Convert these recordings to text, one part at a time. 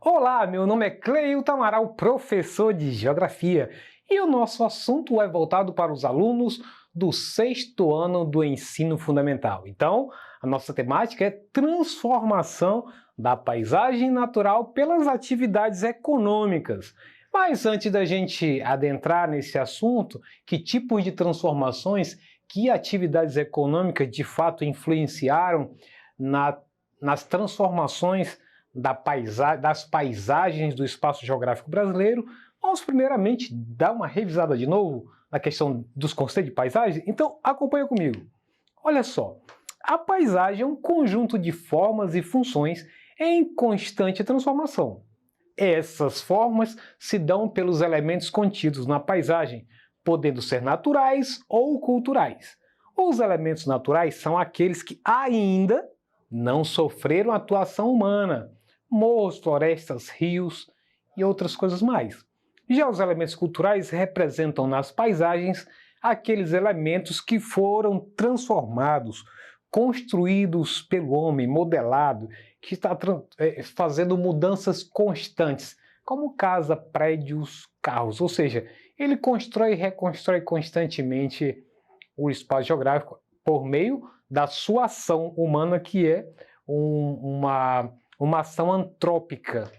Olá, meu nome é Cleilton Amaral, professor de Geografia, e o nosso assunto é voltado para os alunos do sexto ano do ensino fundamental. Então, a nossa temática é transformação da paisagem natural pelas atividades econômicas. Mas antes da gente adentrar nesse assunto, que tipos de transformações, que atividades econômicas de fato influenciaram nas transformações das paisagens do espaço geográfico brasileiro, vamos primeiramente dar uma revisada de novo na questão dos conceitos de paisagem? Então, acompanha comigo. Olha só, a paisagem é um conjunto de formas e funções em constante transformação. Essas formas se dão pelos elementos contidos na paisagem, podendo ser naturais ou culturais. Os elementos naturais são aqueles que ainda não sofreram atuação humana, morros, florestas, rios e outras coisas mais. Já os elementos culturais representam nas paisagens aqueles elementos que foram transformados, construídos pelo homem, modelado, que está fazendo mudanças constantes, como casa, prédios, carros, ou seja, ele constrói e reconstrói constantemente o espaço geográfico por meio da sua ação humana, que é uma ação antrópica.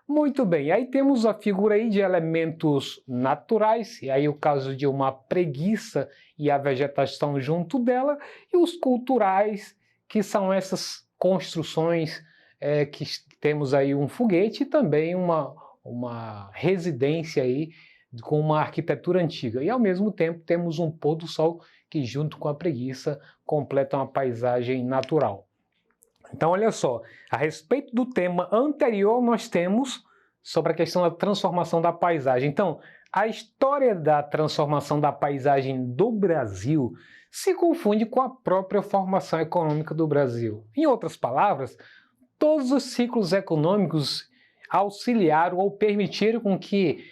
Muito bem, aí temos a figura aí de elementos naturais, e aí o caso de uma preguiça e a vegetação junto dela, e os culturais, que são essas construções que temos aí um foguete e também uma residência aí com uma arquitetura antiga. E ao mesmo tempo temos um pôr do sol que junto com a preguiça completa uma paisagem natural. Então, olha só, a respeito do tema anterior, nós temos sobre a questão da transformação da paisagem. Então, a história da transformação da paisagem do Brasil se confunde com a própria formação econômica do Brasil. Em outras palavras, todos os ciclos econômicos auxiliaram ou permitiram com que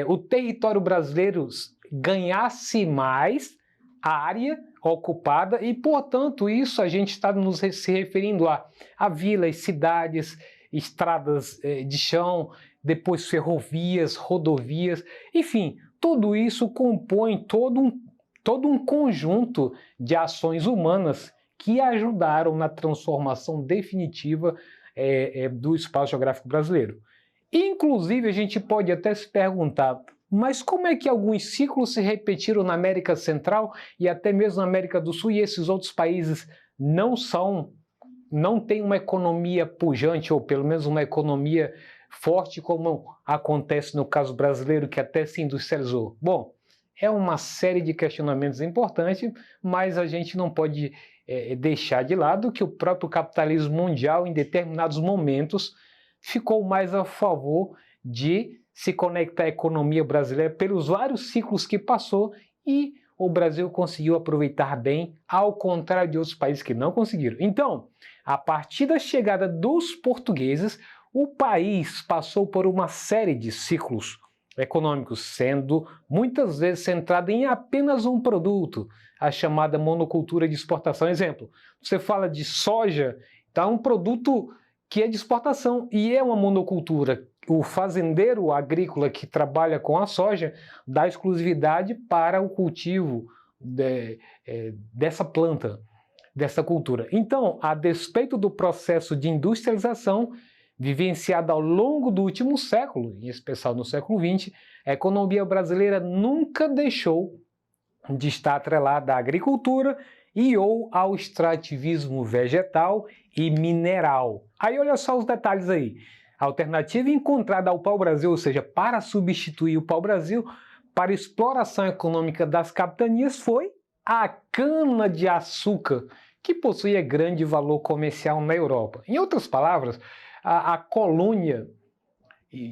o território brasileiro ganhasse mais área ocupada e, portanto, isso a gente está se referindo a vilas, cidades, estradas de chão, depois ferrovias, rodovias, enfim, tudo isso compõe todo um conjunto de ações humanas que ajudaram na transformação definitiva do espaço geográfico brasileiro. Inclusive, a gente pode até se perguntar, mas como é que alguns ciclos se repetiram na América Central e até mesmo na América do Sul e esses outros países não têm uma economia pujante ou pelo menos uma economia forte como acontece no caso brasileiro, que até se industrializou? Bom, é uma série de questionamentos importantes, mas a gente não pode deixar de lado que o próprio capitalismo mundial, em determinados momentos, ficou mais a favor de se conectar à economia brasileira pelos vários ciclos que passou e o Brasil conseguiu aproveitar bem, ao contrário de outros países que não conseguiram. Então, a partir da chegada dos portugueses, o país passou por uma série de ciclos econômicos, sendo muitas vezes centrado em apenas um produto, a chamada monocultura de exportação. Exemplo, você fala de soja, tá um produto que é de exportação e é uma monocultura. O fazendeiro agrícola que trabalha com a soja dá exclusividade para o cultivo dessa planta, dessa cultura. Então, a despeito do processo de industrialização vivenciado ao longo do último século, em especial no século XX, a economia brasileira nunca deixou de estar atrelada à agricultura e ou ao extrativismo vegetal e mineral. Aí olha só os detalhes aí. A alternativa encontrada ao pau-brasil, ou seja, para substituir o pau-brasil para exploração econômica das capitanias, foi a cana-de-açúcar, que possuía grande valor comercial na Europa. Em outras palavras, a colônia,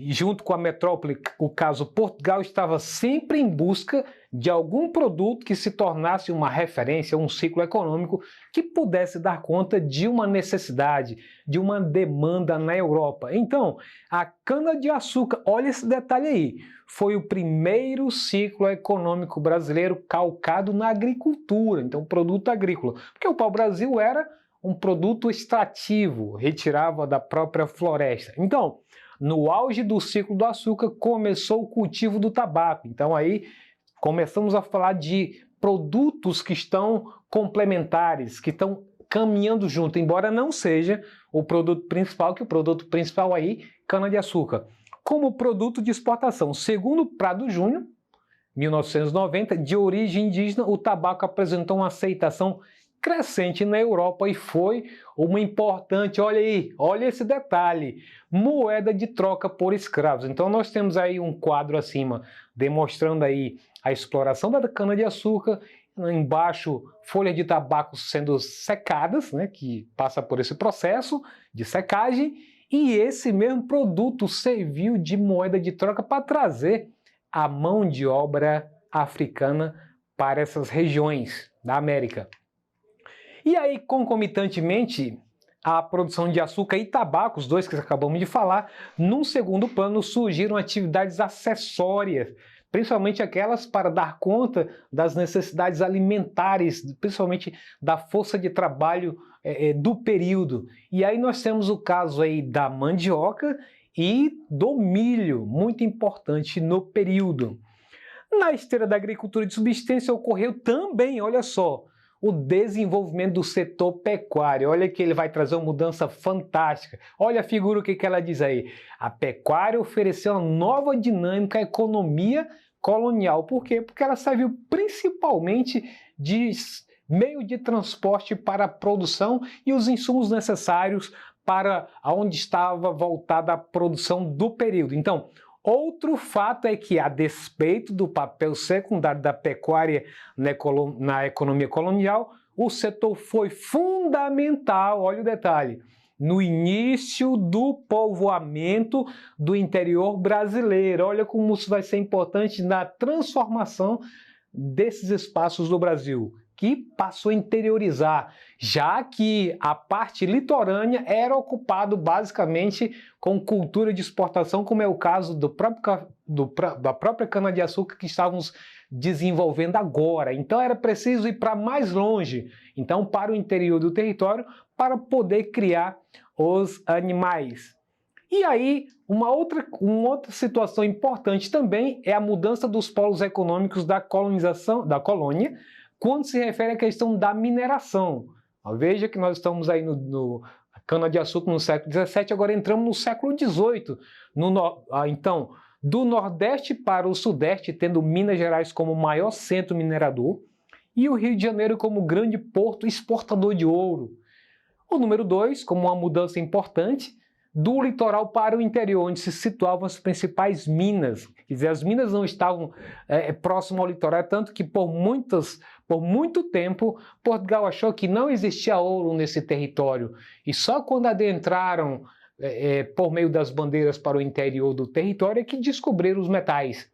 junto com a metrópole, o caso Portugal, estava sempre em busca de algum produto que se tornasse uma referência, um ciclo econômico que pudesse dar conta de uma necessidade, de uma demanda na Europa. Então, a cana-de-açúcar, olha esse detalhe aí, foi o primeiro ciclo econômico brasileiro calcado na agricultura, então produto agrícola, porque o pau-brasil era um produto extrativo, retirava da própria floresta. Então, no auge do ciclo do açúcar, começou o cultivo do tabaco. Então aí começamos a falar de produtos que estão complementares, que estão caminhando junto, embora não seja o produto principal, que o produto principal aí, cana-de-açúcar. Como produto de exportação, segundo Prado Júnior, 1990, de origem indígena, o tabaco apresentou uma aceitação crescente na Europa e foi uma importante, olha aí, olha esse detalhe, moeda de troca por escravos. Então nós temos aí um quadro acima demonstrando aí a exploração da cana-de-açúcar, embaixo folhas de tabaco sendo secadas, né, que passa por esse processo de secagem, e esse mesmo produto serviu de moeda de troca para trazer a mão de obra africana para essas regiões da América. E aí, concomitantemente, a produção de açúcar e tabaco, os dois que acabamos de falar, num segundo plano surgiram atividades acessórias, principalmente aquelas para dar conta das necessidades alimentares, principalmente da força de trabalho do período. E aí nós temos o caso aí da mandioca e do milho, muito importante no período. Na esteira da agricultura de subsistência ocorreu também, olha só, o desenvolvimento do setor pecuário. Olha que ele vai trazer uma mudança fantástica. Olha a figura, o que ela diz aí. A pecuária ofereceu uma nova dinâmica à economia colonial. Por quê? Porque ela serviu principalmente de meio de transporte para a produção e os insumos necessários para onde estava voltada a produção do período. Então, outro fato é que, a despeito do papel secundário da pecuária na economia colonial, o setor foi fundamental, olha o detalhe, no início do povoamento do interior brasileiro. Olha como isso vai ser importante na transformação desses espaços do Brasil, que passou a interiorizar, já que a parte litorânea era ocupada basicamente com cultura de exportação, como é o caso da própria cana-de-açúcar que estávamos desenvolvendo agora. Então era preciso ir para mais longe, então para o interior do território, para poder criar os animais. E aí, uma outra situação importante também é a mudança dos polos econômicos da colonização, da colônia, quando se refere à questão da mineração. Veja que nós estamos aí no cana-de-açúcar no século XVII, agora entramos no século XVIII. Então, do Nordeste para o Sudeste, tendo Minas Gerais como maior centro minerador e o Rio de Janeiro como grande porto exportador de ouro. O número 2, como uma mudança importante, do litoral para o interior, onde se situavam as principais minas. Quer dizer, as minas não estavam próximo ao litoral, tanto que por muito tempo Portugal achou que não existia ouro nesse território. E só quando adentraram por meio das bandeiras para o interior do território é que descobriram os metais.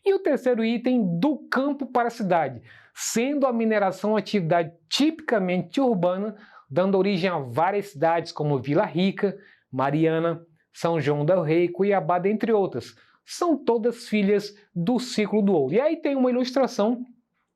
E o terceiro item, do campo para a cidade, sendo a mineração uma atividade tipicamente urbana, dando origem a várias cidades como Vila Rica, Mariana, São João del Rei, Cuiabá, dentre outras. São todas filhas do ciclo do ouro. E aí tem uma ilustração,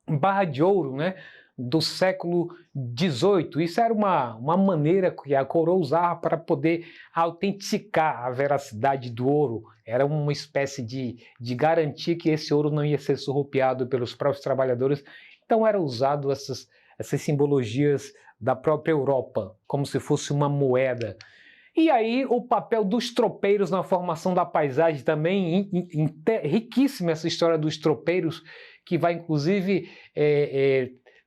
barra de ouro, né, do século XVIII. Isso era uma maneira que a coroa usava para poder autenticar a veracidade do ouro. Era uma espécie de garantia que esse ouro não ia ser surrupiado pelos próprios trabalhadores. Então era usado essas simbologias da própria Europa, como se fosse uma moeda. E aí o papel dos tropeiros na formação da paisagem também, riquíssima essa história dos tropeiros, que vai inclusive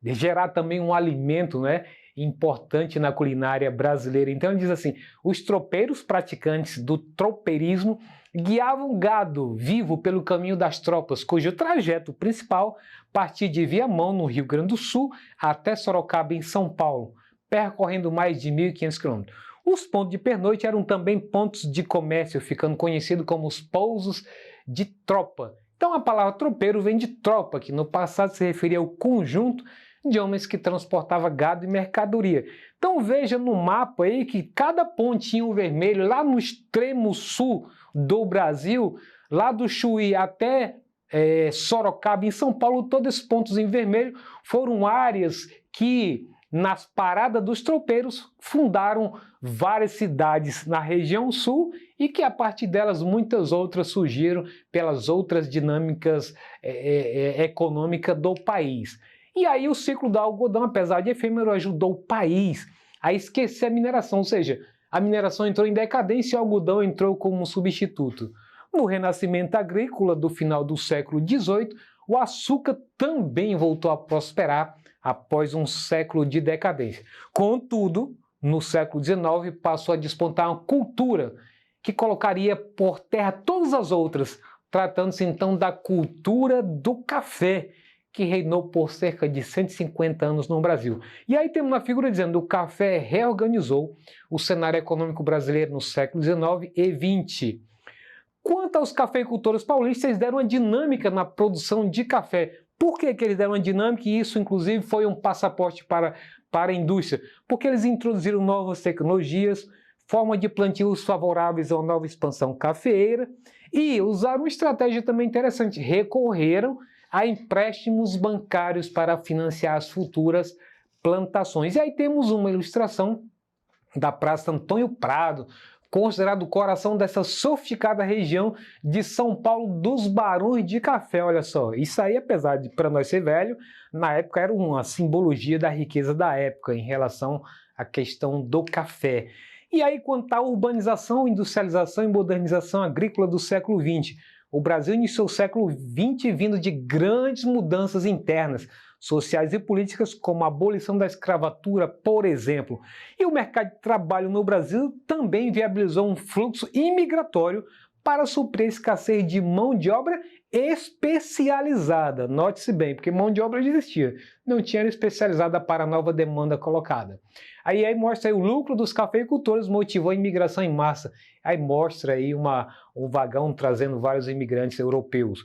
gerar também um alimento, né, importante na culinária brasileira. Então ele diz assim, os tropeiros praticantes do tropeirismo guiavam gado vivo pelo caminho das tropas, cujo trajeto principal partia de Viamão, no Rio Grande do Sul, até Sorocaba, em São Paulo, percorrendo mais de 1.500 quilômetros. Os pontos de pernoite eram também pontos de comércio, ficando conhecidos como os pousos de tropa. Então a palavra tropeiro vem de tropa, que no passado se referia ao conjunto de homens que transportava gado e mercadoria. Então veja no mapa aí que cada pontinho vermelho lá no extremo sul do Brasil, lá do Chuí até Sorocaba, em São Paulo, todos esses pontos em vermelho foram áreas que nas paradas dos tropeiros, fundaram várias cidades na região sul e que a partir delas muitas outras surgiram pelas outras dinâmicas econômicas do país. E aí o ciclo do algodão, apesar de efêmero, ajudou o país a esquecer a mineração, ou seja, a mineração entrou em decadência e o algodão entrou como substituto. No renascimento agrícola do final do século XVIII, o açúcar também voltou a prosperar após um século de decadência. Contudo, no século XIX passou a despontar uma cultura que colocaria por terra todas as outras, tratando-se então da cultura do café, que reinou por cerca de 150 anos no Brasil. E aí temos uma figura dizendo que o café reorganizou o cenário econômico brasileiro no século XIX e XX. Quanto aos cafeicultores paulistas, eles deram uma dinâmica na produção de café. Por que eles deram uma dinâmica? E isso, inclusive, foi um passaporte para a indústria. Porque eles introduziram novas tecnologias, forma de plantios favoráveis a uma nova expansão cafeeira e usaram uma estratégia também interessante. Recorreram a empréstimos bancários para financiar as futuras plantações. E aí temos uma ilustração da Praça Antônio Prado, considerado o coração dessa sofisticada região de São Paulo dos Barões de Café. Olha só, isso aí, apesar de para nós ser velho, na época era uma simbologia da riqueza da época em relação à questão do café. E aí, quanto à urbanização, industrialização e modernização agrícola do século XX, o Brasil iniciou o século XX vindo de grandes mudanças internas, sociais e políticas, como a abolição da escravatura, por exemplo. E o mercado de trabalho no Brasil também viabilizou um fluxo imigratório para suprir a escassez de mão de obra especializada. Note-se bem, porque mão de obra já existia, não tinha especializada para a nova demanda colocada. Aí mostra aí o lucro dos cafeicultores motivou a imigração em massa. Aí mostra aí um vagão trazendo vários imigrantes europeus.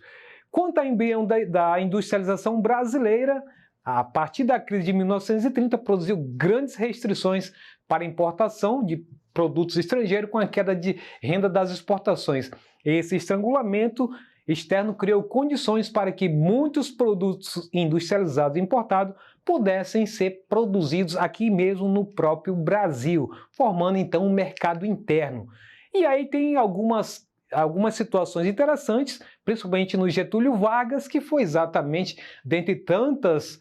Quanto ao embrião da industrialização brasileira, a partir da crise de 1930 produziu grandes restrições para importação de produtos estrangeiros com a queda de renda das exportações. Esse estrangulamento externo criou condições para que muitos produtos industrializados e importados pudessem ser produzidos aqui mesmo no próprio Brasil, formando então um mercado interno. E aí tem algumas situações interessantes, principalmente no Getúlio Vargas, que foi exatamente, dentre tantas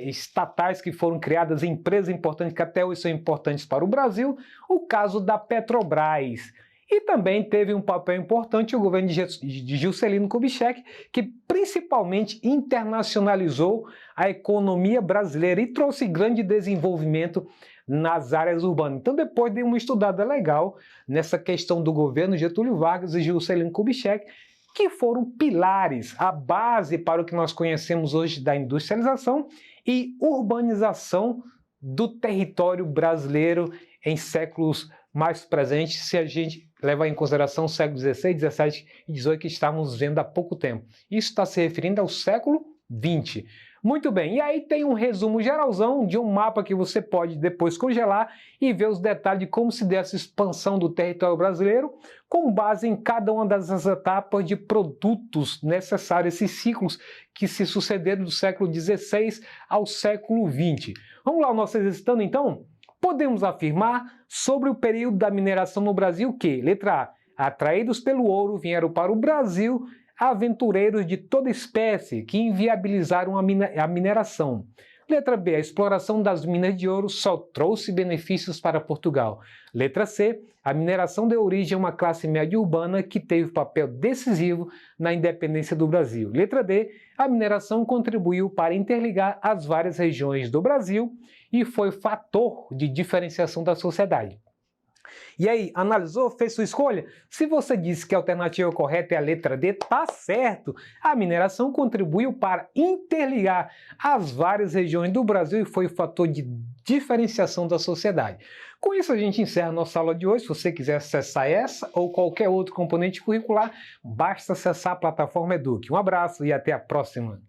estatais que foram criadas, empresas importantes que até hoje são importantes para o Brasil, o caso da Petrobras. E também teve um papel importante o governo de Juscelino Kubitschek, que principalmente internacionalizou a economia brasileira e trouxe grande desenvolvimento nas áreas urbanas. Então depois dei uma estudada legal nessa questão do governo Getúlio Vargas e Juscelino Kubitschek, que foram pilares, a base para o que nós conhecemos hoje da industrialização e urbanização do território brasileiro em séculos mais presentes, se a gente levar em consideração o século XVI, XVII e XVIII que estávamos vendo há pouco tempo. Isso está se referindo ao século XX. Muito bem, e aí tem um resumo geralzão de um mapa que você pode depois congelar e ver os detalhes de como se deu essa expansão do território brasileiro, com base em cada uma dessas etapas de produtos necessários, esses ciclos que se sucederam do século XVI ao século XX. Vamos lá, nós exercitando então? Podemos afirmar sobre o período da mineração no Brasil que, letra A, atraídos pelo ouro, vieram para o Brasil aventureiros de toda espécie que inviabilizaram a mineração. Letra B, a exploração das minas de ouro só trouxe benefícios para Portugal. Letra C, a mineração deu origem a uma classe média urbana que teve papel decisivo na independência do Brasil. Letra D, a mineração contribuiu para interligar as várias regiões do Brasil e foi fator de diferenciação da sociedade. E aí, analisou? Fez sua escolha? Se você disse que a alternativa correta é a letra D, tá certo! A mineração contribuiu para interligar as várias regiões do Brasil e foi o fator de diferenciação da sociedade. Com isso, a gente encerra a nossa aula de hoje. Se você quiser acessar essa ou qualquer outro componente curricular, basta acessar a plataforma Eduque. Um abraço e até a próxima!